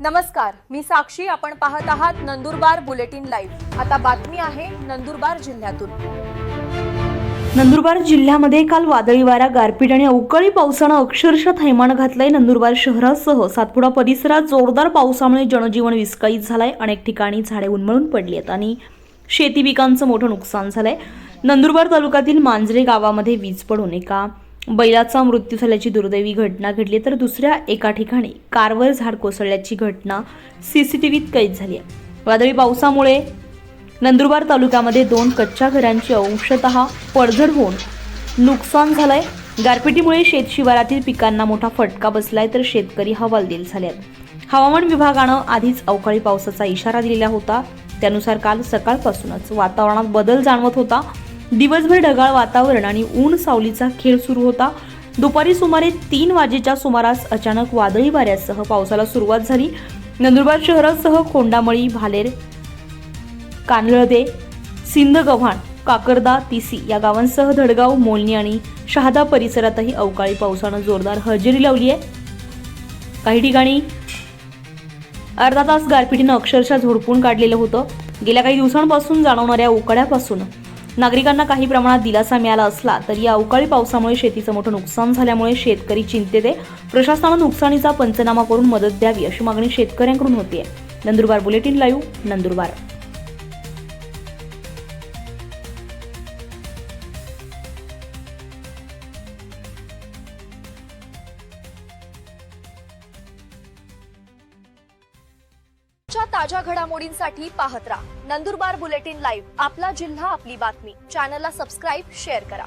नमस्कार, मी साक्षी. आपण पाहत आहात नंदुरबार बुलेटिन लाईव्ह. आता बातमी आहे नंदुरबार जिल्ह्यातून. नंदुरबार जिल्ह्यामध्ये काल वादळी वारा, गारपीट आणि अवकाळी पावसानं अक्षरशः थैमान घातलंय. नंदुरबार शहरासह सातपुडा परिसरात जोरदार पावसामुळे जनजीवन विस्कळीत झालंय. अनेक ठिकाणी झाडे उन्मळून पडली आहेत आणि शेती पिकांचं मोठं नुकसान झालंय. नंदुरबार तालुक्यातील मांजरे गावामध्ये वीज पडून एका बैलाचा मृत्यू झाल्याची दुर्दैवी घटना घडली, तर दुसऱ्या एका ठिकाणी कारवर झाड कोसळल्याची घटना सीसीटीव्हीत कैद झाली आहे. वादळी पावसामुळे नंदुरबार तालुक्यामध्ये 2 कच्च्या घरांची अंशतः पडझड होऊन नुकसान झालंय. गारपिटीमुळे शेतशिवारातील पिकांना मोठा फटका बसलाय, तर शेतकरी हवालदिल झाले आहेत. हवामान विभागानं आधीच अवकाळी पावसाचा इशारा दिलेला होता. त्यानुसार काल सकाळपासूनच वातावरणात बदल जाणवत होता. दिवसभर ढगाळ वातावरण आणि ऊन सावलीचा खेळ सुरू होता. दुपारी सुमारे 3 वाजेच्या सुमारास अचानक वादळी वाऱ्यासह पावसाला सुरुवात झाली. नंदुरबार शहरासह खोंडामळी, भालेर, कानळदे, सिंदगव्हाण, काकरदा, तिसी या गावांसह धडगाव, मोलनी आणि शहादा परिसरातही अवकाळी पावसानं जोरदार हजेरी लावली आहे. काही ठिकाणी अर्धा तास गारपिटीनं अक्षरशः झोडपून काढलेलं होतं. गेल्या काही दिवसांपासून जाणवणाऱ्या उकाड्यापासून नागरिकांना काही प्रमाणात दिलासा मिळाला असला तरी या अवकाळी पावसामुळे शेतीचं मोठं नुकसान झाल्यामुळे शेतकरी चिंतेत आहे. प्रशासनानं नुकसानीचा पंचनामा करून मदत द्यावी अशी मागणी शेतकऱ्यांकडून होती आहे. Nandurbar bulletin live, Nandurbar. ताज्या घडामोडींसाठी पाहत राहा नंदुरबार बुलेटिन लाईव्ह. आपला जिल्हा, आपली बातमी. चॅनलला सबस्क्राईब, शेअर करा.